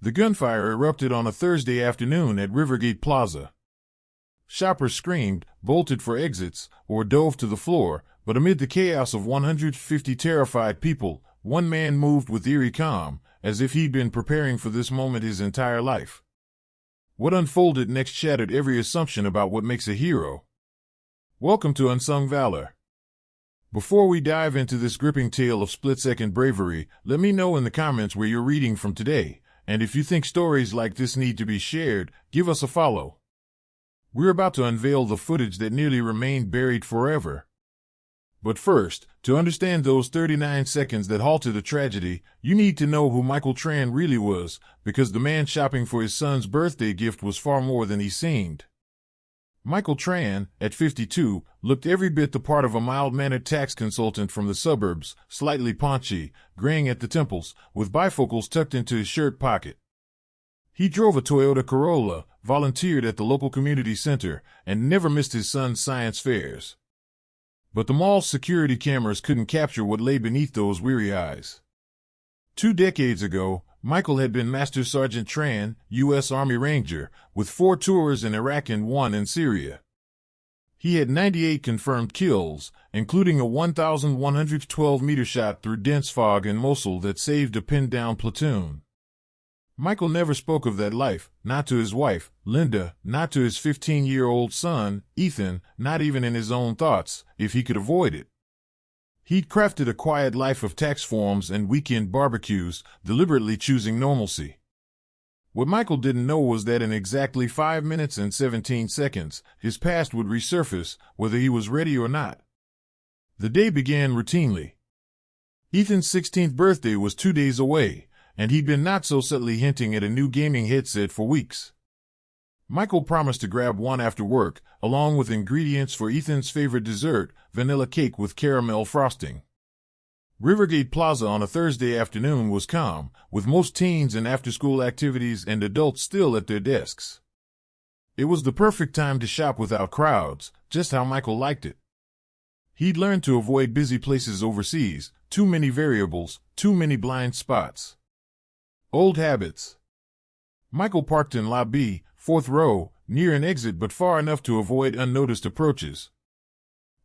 The gunfire erupted on a Thursday afternoon at Rivergate Plaza. Shoppers screamed, bolted for exits, or dove to the floor, but amid the chaos of 150 terrified people, one man moved with eerie calm, as if he'd been preparing for this moment his entire life. What unfolded next shattered every assumption about what makes a hero. Welcome to Unsung Valor. Before we dive into this gripping tale of split-second bravery, let me know in the comments where you're reading from today, and if you think stories like this need to be shared, give us a follow. We're about to unveil the footage that nearly remained buried forever. But first, to understand those 39 seconds that halted a tragedy, you need to know who Michael Tran really was, because the man shopping for his son's birthday gift was far more than he seemed. Michael Tran, at 52, looked every bit the part of a mild-mannered tax consultant from the suburbs, slightly paunchy, graying at the temples, with bifocals tucked into his shirt pocket. He drove a Toyota Corolla, volunteered at the local community center, and never missed his son's science fairs. But the mall's security cameras couldn't capture what lay beneath those weary eyes. 2 decades ago, Michael had been Master Sergeant Tran, U.S. Army Ranger, with 4 tours in Iraq and 1 in Syria. He had 98 confirmed kills, including a 1,112-meter shot through dense fog in Mosul that saved a pinned-down platoon. Michael never spoke of that life, not to his wife, Linda, not to his 15-year-old son, Ethan, not even in his own thoughts, if he could avoid it. He'd crafted a quiet life of tax forms and weekend barbecues, deliberately choosing normalcy. What Michael didn't know was that in exactly 5 minutes and 17 seconds, his past would resurface, whether he was ready or not. The day began routinely. Ethan's 16th birthday was 2 days away, and he'd been not so subtly hinting at a new gaming headset for weeks. Michael promised to grab one after work, along with ingredients for Ethan's favorite dessert, vanilla cake with caramel frosting. Rivergate Plaza on a Thursday afternoon was calm, with most teens and after-school activities and adults still at their desks. It was the perfect time to shop without crowds, just how Michael liked it. He'd learned to avoid busy places overseas, too many variables, too many blind spots. Old habits. Michael parked in Lobby, 4th row, near an exit but far enough to avoid unnoticed approaches.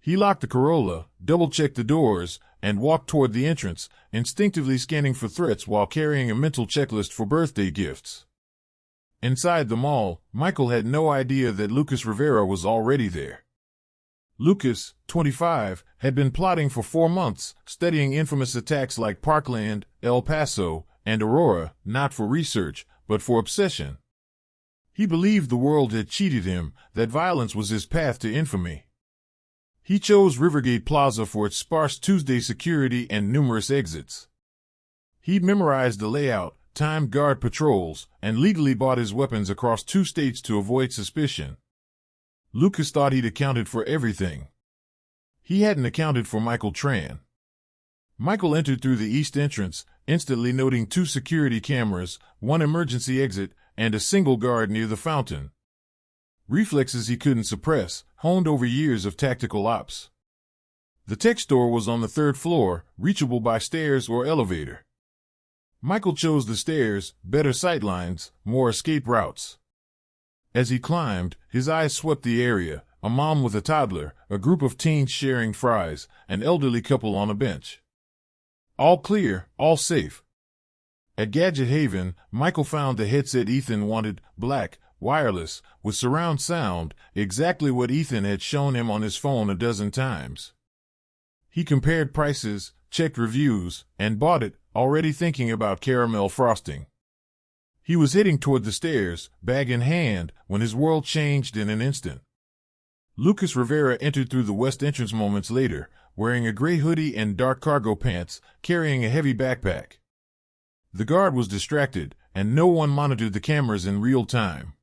He locked the Corolla, double-checked the doors, and walked toward the entrance, instinctively scanning for threats while carrying a mental checklist for birthday gifts. Inside the mall, Michael had no idea that Lucas Rivera was already there. Lucas, 25, had been plotting for 4 months, studying infamous attacks like Parkland, El Paso, and Aurora, not for research, but for obsession. He believed the world had cheated him, that violence was his path to infamy. He chose Rivergate Plaza for its sparse Tuesday security and numerous exits. He'd memorized the layout, timed guard patrols, and legally bought his weapons across 2 states to avoid suspicion. Lucas thought he'd accounted for everything. He hadn't accounted for Michael Tran. Michael entered through the east entrance, instantly noting 2 security cameras, 1 emergency exit, and a single guard near the fountain. Reflexes he couldn't suppress, honed over years of tactical ops. The tech store was on the 3rd floor, reachable by stairs or elevator. Michael chose the stairs, better sightlines, more escape routes. As he climbed, his eyes swept the area, a mom with a toddler, a group of teens sharing fries, an elderly couple on a bench. All clear, all safe. At Gadget Haven, Michael found the headset Ethan wanted, black, wireless, with surround sound, exactly what Ethan had shown him on his phone a dozen times. He compared prices, checked reviews, and bought it, already thinking about caramel frosting. He was heading toward the stairs, bag in hand, when his world changed in an instant. Lucas Rivera entered through the west entrance moments later, wearing a gray hoodie and dark cargo pants, carrying a heavy backpack. The guard was distracted, and no one monitored the cameras in real time.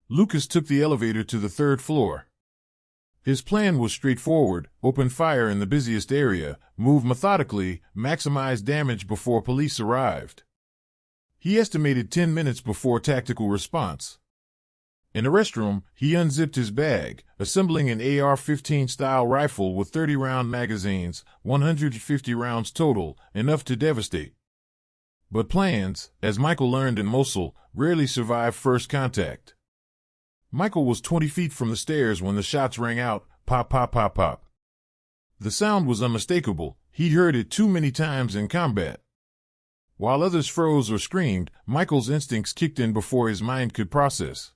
Lucas took the elevator to the 3rd floor. His plan was straightforward: open fire in the busiest area, move methodically, maximize damage before police arrived. He estimated 10 minutes before tactical response. In a restroom, he unzipped his bag, assembling an AR-15 style rifle with 30-round magazines, 150 rounds total, enough to devastate. But plans, as Michael learned in Mosul, rarely survive first contact. Michael was 20 feet from the stairs when the shots rang out, pop, pop, pop, pop. The sound was unmistakable. He'd heard it too many times in combat. While others froze or screamed, Michael's instincts kicked in before his mind could process.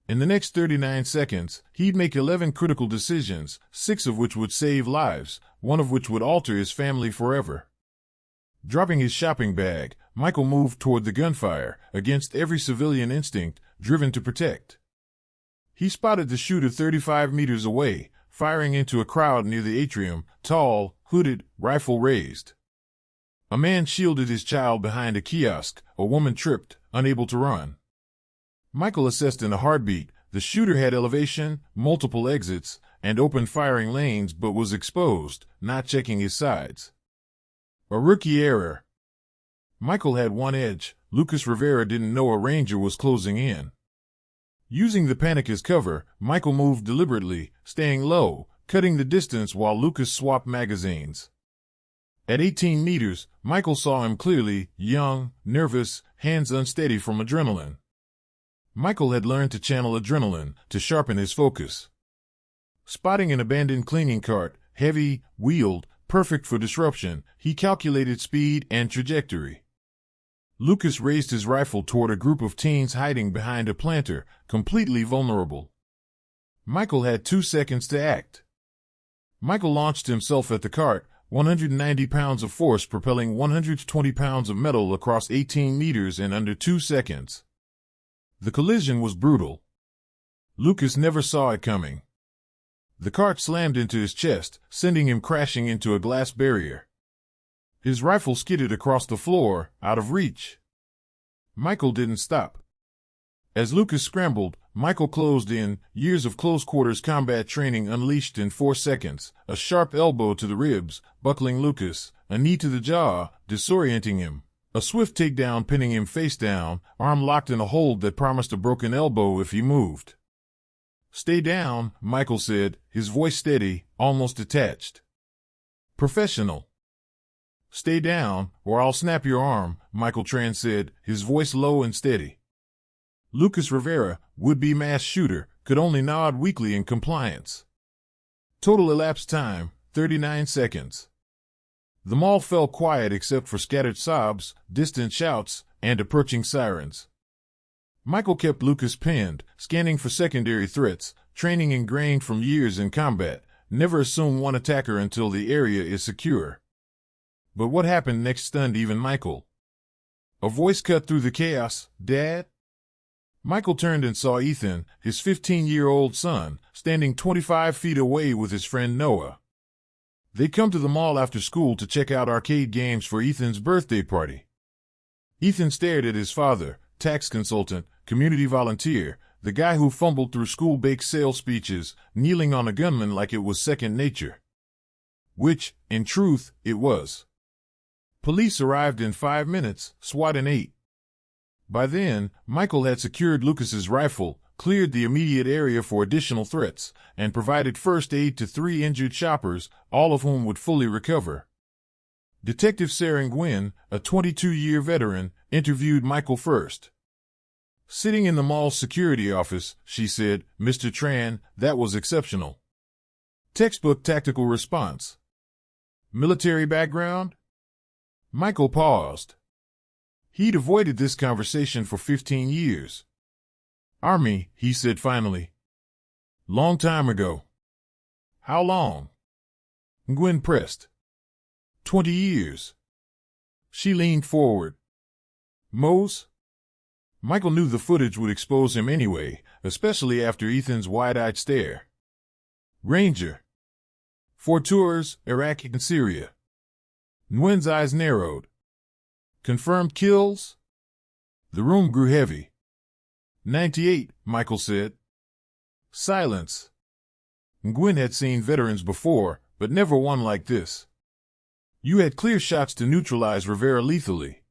In the next 39 seconds, he'd make 11 critical decisions, 6 of which would save lives, 1 of which would alter his family forever. Dropping his shopping bag, Michael moved toward the gunfire, against every civilian instinct, driven to protect. He spotted the shooter 35 meters away, firing into a crowd near the atrium, tall, hooded, rifle raised. A man shielded his child behind a kiosk. A woman tripped, unable to run. Michael assessed in a heartbeat. The shooter had elevation, multiple exits, and open firing lanes but was exposed, not checking his sides. A rookie error. Michael had one edge. Lucas Rivera didn't know a ranger was closing in. Using the panic as cover, Michael moved deliberately, staying low, cutting the distance while Lucas swapped magazines. At 18 meters, Michael saw him clearly, young, nervous, hands unsteady from adrenaline. Michael had learned to channel adrenaline, to sharpen his focus. Spotting an abandoned cleaning cart, heavy, wheeled, perfect for disruption, he calculated speed and trajectory. Lucas raised his rifle toward a group of teens hiding behind a planter, completely vulnerable. Michael had 2 seconds to act. Michael launched himself at the cart, 190 pounds of force propelling 120 pounds of metal across 18 meters in under 2 seconds. The collision was brutal. Lucas never saw it coming. The cart slammed into his chest, sending him crashing into a glass barrier. His rifle skidded across the floor, out of reach. Michael didn't stop. As Lucas scrambled, Michael closed in, years of close-quarters combat training unleashed in 4 seconds, a sharp elbow to the ribs, buckling Lucas, a knee to the jaw, disorienting him, a swift takedown pinning him face down, arm locked in a hold that promised a broken elbow if he moved. "Stay down," Michael said, his voice steady, almost detached. "Professional." "Stay down, or I'll snap your arm," Michael Tran said, his voice low and steady. Lucas Rivera, would-be mass shooter, could only nod weakly in compliance. Total elapsed time, 39 seconds. The mall fell quiet except for scattered sobs, distant shouts, and approaching sirens. Michael kept Lucas pinned, scanning for secondary threats, training ingrained from years in combat. Never assume one attacker until the area is secure. But what happened next stunned even Michael. A voice cut through the chaos. "Dad?" Michael turned and saw Ethan, his 15-year-old son, standing 25 feet away with his friend Noah. They'd come to the mall after school to check out arcade games for Ethan's birthday party. Ethan stared at his father, tax consultant, community volunteer, the guy who fumbled through school bake sale speeches, kneeling on a gunman like it was second nature. Which, in truth, it was. Police arrived in 5 minutes, SWAT in 8. By then, Michael had secured Lucas's rifle, cleared the immediate area for additional threats, and provided first aid to 3 injured shoppers, all of whom would fully recover. Detective Sarah Nguyen, a 22-year veteran, interviewed Michael first. Sitting in the mall's security office, she said, "Mr. Tran, that was exceptional. Textbook tactical response. Military background?" Michael paused. He'd avoided this conversation for 15 years. "Army," he said finally. "Long time ago." "How long?" Nguyen pressed. 20 years. She leaned forward. "Mose?" Michael knew the footage would expose him anyway, especially after Ethan's wide-eyed stare. "Ranger. 4 tours, Iraq and Syria." Nguyen's eyes narrowed. "Confirmed kills?" The room grew heavy. 98, Michael said. Silence. Nguyen had seen veterans before, but never one like this. "You had clear shots to neutralize Rivera lethally.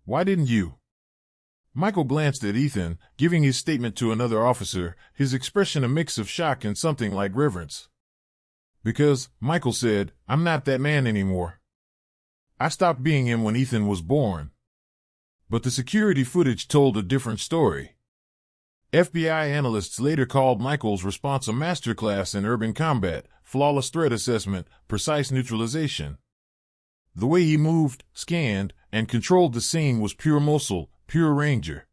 Why didn't you?" Michael glanced at Ethan, giving his statement to another officer, his expression a mix of shock and something like reverence. "Because," Michael said, "I'm not that man anymore." I stopped being him when Ethan was born. But the security footage told a different story. FBI analysts later called Michael's response a masterclass in urban combat, flawless threat assessment, precise neutralization. The way he moved, scanned, and controlled the scene was pure muscle, pure ranger.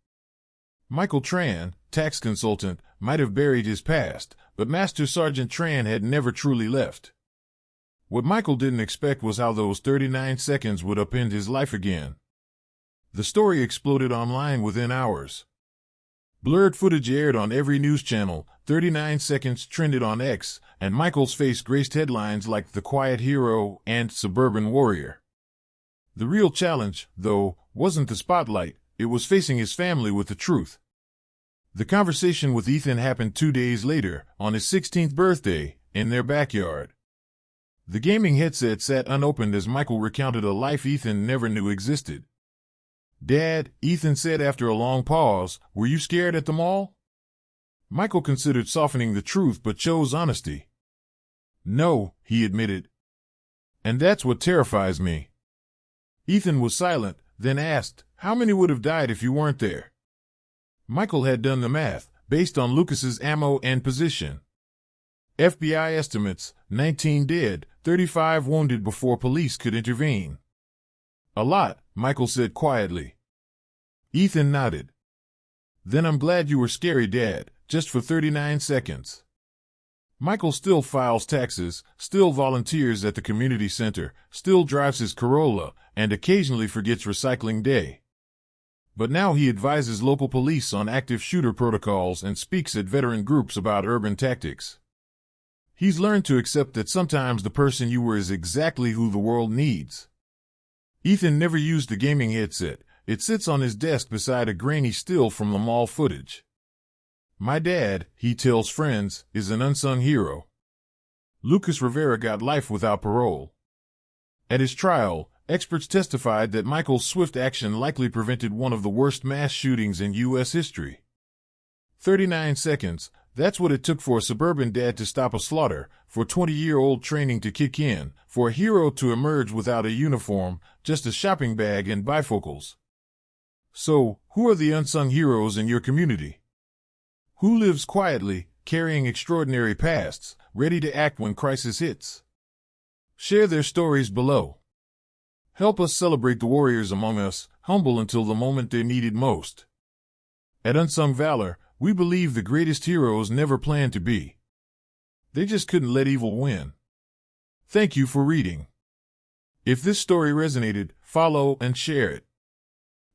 Michael Tran, tax consultant, might have buried his past, but Master Sergeant Tran had never truly left. What Michael didn't expect was how those 39 seconds would upend his life again. The story exploded online within hours. Blurred footage aired on every news channel, 39 seconds trended on X, and Michael's face graced headlines like The Quiet Hero and Suburban Warrior. The real challenge, though, wasn't the spotlight, it was facing his family with the truth. The conversation with Ethan happened 2 days later, on his 16th birthday, in their backyard. The gaming headset sat unopened as Michael recounted a life Ethan never knew existed. "Dad," Ethan said after a long pause, "were you scared at the mall?" Michael considered softening the truth but chose honesty. "No," he admitted. "And that's what terrifies me." Ethan was silent, then asked, "How many would have died if you weren't there?" Michael had done the math, based on Lucas's ammo and position. FBI estimates, 19 dead, 35 wounded before police could intervene. "A lot," Michael said quietly. Ethan nodded. "Then I'm glad you were scary, Dad, just for 39 seconds. Michael still files taxes, still volunteers at the community center, still drives his Corolla, and occasionally forgets recycling day. But now he advises local police on active shooter protocols and speaks at veteran groups about urban tactics. He's learned to accept that sometimes the person you were is exactly who the world needs." Ethan never used the gaming headset. It sits on his desk beside a grainy still from the mall footage. "My dad," he tells friends, "is an unsung hero. Lucas Rivera got life without parole." At his trial, experts testified that Michael's swift action likely prevented one of the worst mass shootings in U.S. history. 39 seconds, that's what it took for a suburban dad to stop a slaughter, for 20-year-old training to kick in, for a hero to emerge without a uniform, just a shopping bag and bifocals. So, who are the unsung heroes in your community? Who lives quietly, carrying extraordinary pasts, ready to act when crisis hits? Share their stories below. Help us celebrate the warriors among us, humble until the moment they're needed most. At Unsung Valor, we believe the greatest heroes never planned to be. They just couldn't let evil win. Thank you for reading. If this story resonated, follow and share it.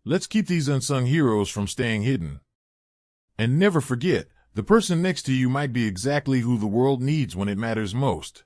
Let's keep these unsung heroes from staying hidden. And never forget, the person next to you might be exactly who the world needs when it matters most.